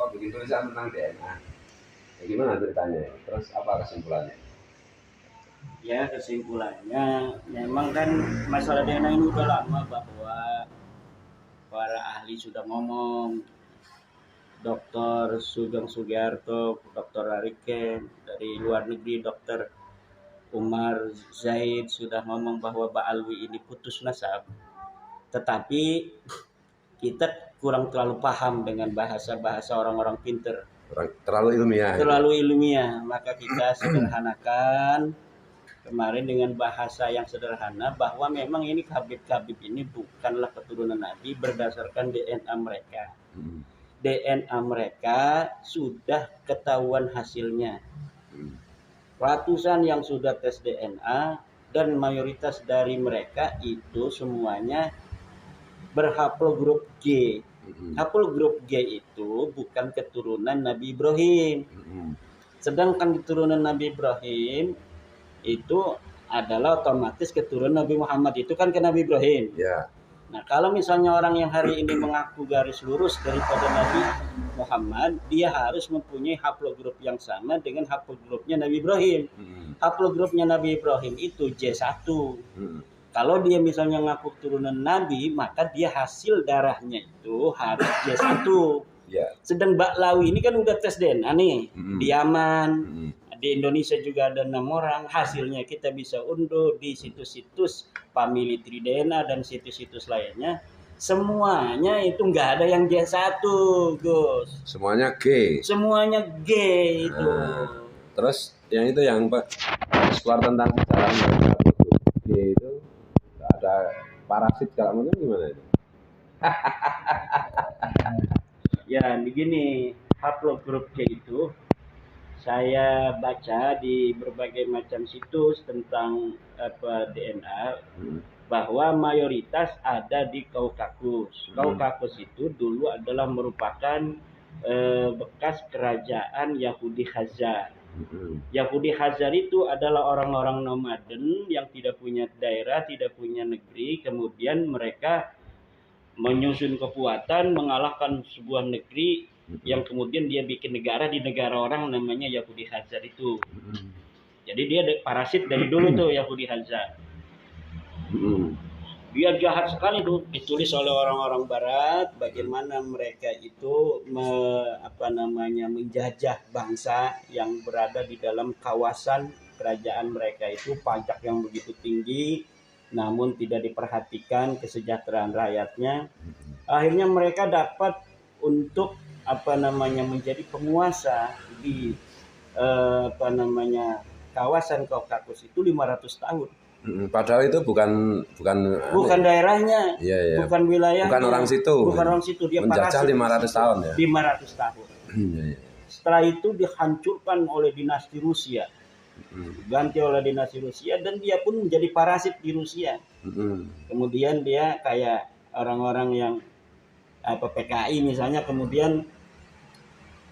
kok bikin tulisan tentang DNA. Ya, gimana ceritanya? Terus apa kesimpulannya? Ya, kesimpulannya memang kan masalah DNA ini udah lama bahwa para ahli sudah ngomong. Dr. Sugeng Sugiarto, Dr. Ariken dari luar negeri, Dr. Umar Zaid sudah ngomong bahwa Ba'alwi ini putus nasab. Tetapi kita kurang terlalu paham dengan bahasa-bahasa orang-orang pinter. Terlalu ilmiah. Terlalu ilmiah, maka kita sederhanakan kemarin dengan bahasa yang sederhana bahwa memang ini Habib-Habib ini bukanlah keturunan Nabi berdasarkan DNA mereka. DNA mereka sudah ketahuan hasilnya. Ratusan yang sudah tes DNA dan mayoritas dari mereka itu semuanya berhaplogrup G. Haplogrup G itu bukan keturunan Nabi Ibrahim. Sedangkan keturunan Nabi Ibrahim itu adalah otomatis keturunan Nabi Muhammad, itu kan ke Nabi Ibrahim. Ya. Nah, kalau misalnya orang yang hari ini mengaku garis lurus daripada Nabi Muhammad, dia harus mempunyai haplogrup yang sama dengan haplogrupnya Nabi Ibrahim. Haplogrupnya Nabi Ibrahim itu J1. Kalau dia misalnya ngaku turunan Nabi, maka dia hasil darahnya itu harus J1. Ya. Sedang Ba'lawi ini kan udah tes DNA nih, di Yaman. Di Indonesia juga ada 6 orang, hasilnya kita bisa unduh di situs-situs Family Tree DNA dan situs-situs lainnya. Semuanya itu nggak ada yang G1, Gus. Semuanya G. Semuanya G itu. Terus yang itu yang keluar tentang sejarah G itu ada parasit kalau mungkin gimana itu? Ya begini, haplogrup G itu saya baca di berbagai macam situs tentang DNA bahwa mayoritas ada di Kaukasus. Kaukasus itu dulu adalah merupakan bekas kerajaan Yahudi Khazar. Yahudi Khazar itu adalah orang-orang nomaden yang tidak punya daerah, tidak punya negeri, kemudian mereka menyusun kekuatan mengalahkan sebuah negeri yang kemudian dia bikin negara di negara orang, namanya Yahudi Khazar itu. Jadi dia parasit dari dulu tuh Yahudi Khazar. Dia jahat sekali tuh, ditulis oleh orang-orang barat bagaimana mereka itu menjajah bangsa yang berada di dalam kawasan kerajaan mereka itu, pajak yang begitu tinggi namun tidak diperhatikan kesejahteraan rakyatnya. Akhirnya mereka dapat untuk menjadi penguasa di kawasan Kaukasus itu 500 tahun. Padahal itu bukan daerahnya, iya. Bukan wilayahnya, bukan orang situ. Dia menjajah 500 tahun ya. 500 tahun. Setelah itu dihancurkan oleh dinasti Rusia. Ganti oleh dinasti Rusia dan dia pun menjadi parasit di Rusia. Kemudian dia kayak orang-orang yang PKI misalnya, kemudian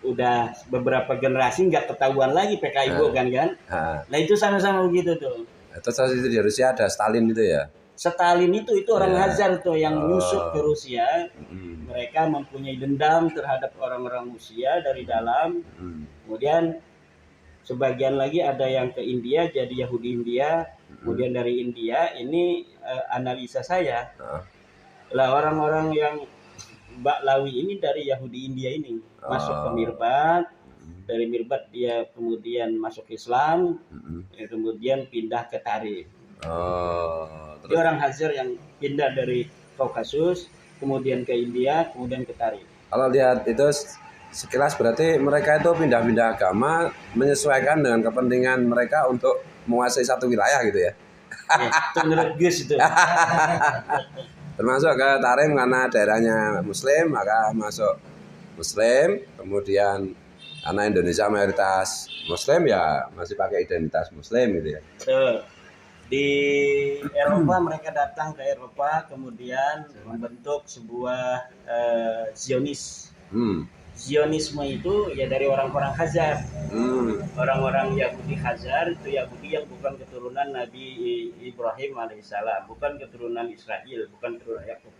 udah beberapa generasi nggak ketahuan lagi PKI bukan kan? Nah itu sama-sama begitu tuh. Terus itu di Rusia ada Stalin itu ya? Stalin itu orang Khazar tuh yang nyusup ke Rusia. Mereka mempunyai dendam terhadap orang-orang Rusia dari dalam. Kemudian sebagian lagi ada yang ke India jadi Yahudi India. Kemudian dari India ini analisa saya lah orang-orang yang Ba'lawi ini dari Yahudi India ini masuk ke Mirbat. Dari Mirbat dia kemudian masuk Islam, kemudian pindah ke Tarif. Dia orang Khazar yang pindah dari Kaukasus, kemudian ke India, kemudian ke Tarif. Kalau lihat itu sekilas berarti mereka itu pindah-pindah agama menyesuaikan dengan kepentingan mereka untuk menguasai satu wilayah gitu ya. Itu menurut Gus itu. Termasuk ke Tarim karena daerahnya Muslim, maka masuk Muslim, kemudian karena Indonesia mayoritas Muslim ya masih pakai identitas Muslim gitu ya. Di Eropa mereka datang ke Eropa kemudian membentuk sebuah Zionis. Zionisme itu ya dari orang-orang Khazar. Orang-orang Yahudi Khazar itu Yahudi yang bukan keturunan Nabi Ibrahim alaihissalam, bukan keturunan Israel, bukan keturunan Yakub.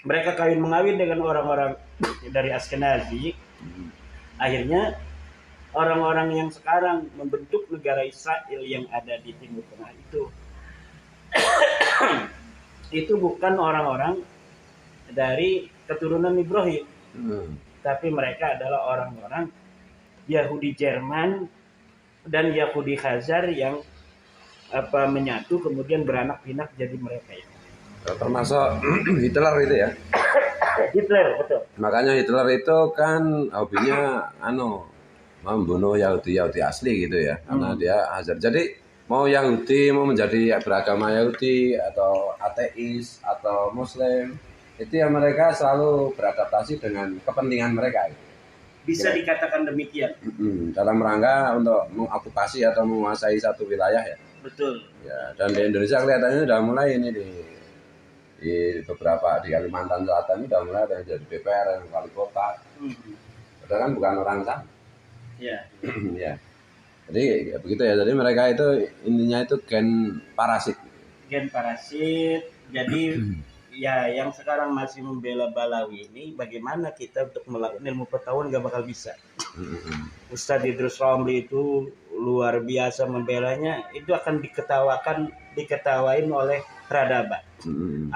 mereka kawin mengawin dengan orang-orang dari Askenazi. Akhirnya orang-orang yang sekarang membentuk negara Israel yang ada di Timur Tengah itu bukan orang-orang dari keturunan Ibrahim, tapi mereka adalah orang-orang Yahudi Jerman dan Yahudi Khazar yang menyatu kemudian beranak pinak jadi mereka ya. Termasuk Hitler itu ya. Hitler, betul. Makanya Hitler itu kan hobinya membunuh Yahudi asli gitu ya. Karena dia Hazar. Jadi mau Yahudi mau menjadi beragama Yahudi atau ateis atau Muslim, itu yang mereka selalu beradaptasi dengan kepentingan mereka. Bisa dikatakan demikian. Dalam rangka untuk mengokupasi atau menguasai satu wilayah ya. Betul. Ya, dan di Indonesia kelihatannya udah mulai ini di beberapa di Kalimantan Selatan ini udah mulai ada yang jadi DPR, yang wali kota. Padahal kan bukan orang sana. Ya. Ya. Jadi ya begitu ya. Jadi mereka itu intinya itu gen parasit. Gen parasit. Jadi ya yang sekarang masih membela Balawi ini, bagaimana kita untuk melakukan ilmu pengetahuan gak bakal bisa. Ustadz Idrus Romli itu luar biasa membelanya, itu akan diketawain oleh peradaban,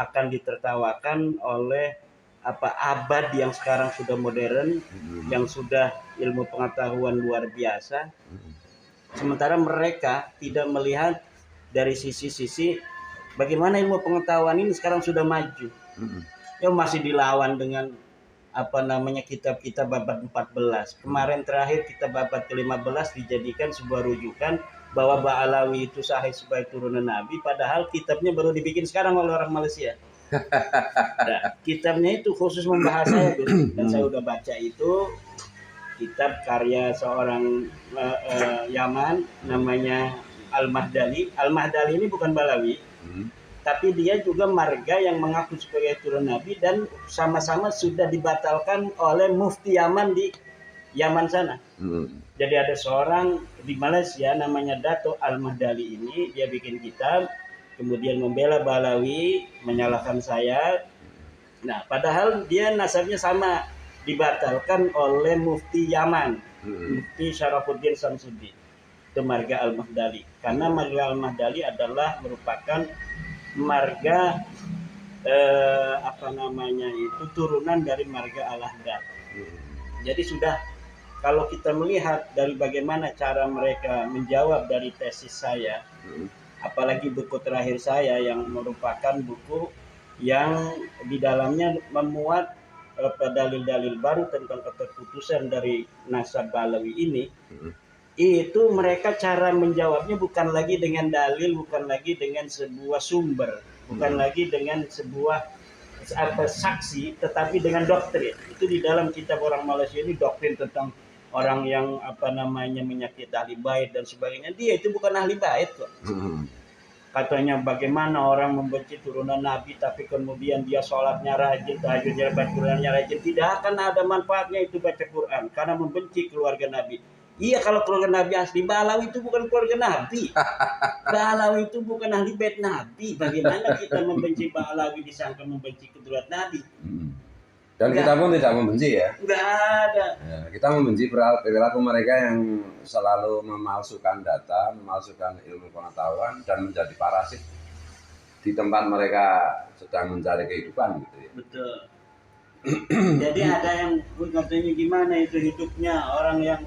akan ditertawakan oleh abad yang sekarang sudah modern, yang sudah ilmu pengetahuan luar biasa. Sementara mereka tidak melihat dari sisi-sisi bagaimana ilmu pengetahuan ini sekarang sudah maju. Ya masih dilawan dengan kitab-kitab abad 14. Kemarin terakhir kitab abad ke-15 dijadikan sebuah rujukan bahwa Ba'alawi itu sahih sebagai turunan Nabi, padahal kitabnya baru dibikin sekarang oleh orang Malaysia. Nah, kitabnya itu khusus membahas saya tuh, dan saya udah baca itu kitab karya seorang Yaman namanya Al-Mahdali. Al-Mahdali ini bukan Balawi, tapi dia juga marga yang mengaku sebagai turunan Nabi dan sama-sama sudah dibatalkan oleh mufti Yaman di Yaman sana. Jadi ada seorang di Malaysia namanya Dato Al-Mahdali ini, dia bikin kitab, kemudian membela Balawi, menyalahkan saya. Nah, padahal dia nasabnya sama, dibatalkan oleh mufti Yaman, mufti Syarafuddin Samsudin, itu marga Al-Mahdali. Karena marga Al-Mahdali adalah merupakan marga itu turunan dari marga Al-Ahdad. Jadi sudah, kalau kita melihat dari bagaimana cara mereka menjawab dari tesis saya, apalagi buku terakhir saya yang merupakan buku yang di dalamnya memuat dalil-dalil baru tentang keterputusan dari nasab Balawi ini, itu mereka cara menjawabnya bukan lagi dengan dalil, bukan lagi dengan sebuah sumber, bukan lagi dengan sebuah saksi, tetapi dengan doktrin. Itu di dalam kitab orang Malaysia ini, doktrin tentang orang yang menyakiti ahli bait dan sebagainya. Dia itu bukan ahli bait kok. Katanya bagaimana orang membenci turunan Nabi tapi kemudian dia sholatnya rajin, tahajudnya baca Qur'annya rajin. Tidak akan ada manfaatnya itu baca Quran karena membenci keluarga Nabi. Iya, kalau keluarga Nabi asli. Balawi itu bukan keluarga Nabi. Balawi itu bukan ahli bait Nabi. Bagaimana kita membenci Balawi disangka membenci keturunan Nabi? Dan kita pun tidak membenci ya. Enggak ada. Ya, kita membenci perilaku mereka yang selalu memalsukan data, memalsukan ilmu pengetahuan dan menjadi parasit di tempat mereka sedang mencari kehidupan gitu ya. Betul. Jadi ada yang katanya gimana itu hidupnya orang yang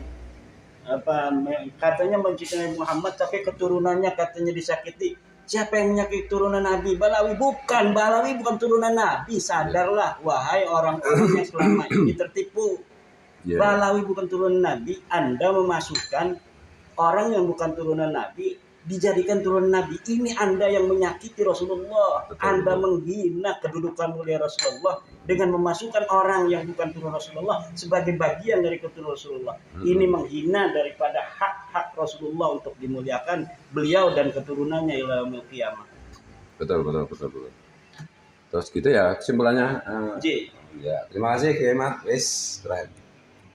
katanya mencintai Muhammad tapi keturunannya katanya disakiti. Siapa yang menyakiti turunan Nabi? Balawi bukan. Balawi bukan turunan Nabi. Sadarlah, wahai orang-orang yang selama ini tertipu. Balawi bukan turunan Nabi. Anda memasukkan orang yang bukan turunan Nabi dijadikan turunan Nabi. Ini Anda yang menyakiti Rasulullah. Anda menghina kedudukan mulia Rasulullah dengan memasukkan orang yang bukan turunan Rasulullah sebagai bagian dari keturunan Rasulullah. Ini menghina daripada hak-hak Rasulullah untuk dimuliakan beliau dan keturunannya ila yaumil qiyamah. Betul. Terus gitu ya kesimpulannya. Ya, terima kasih Kiai Mat. Wis, keren.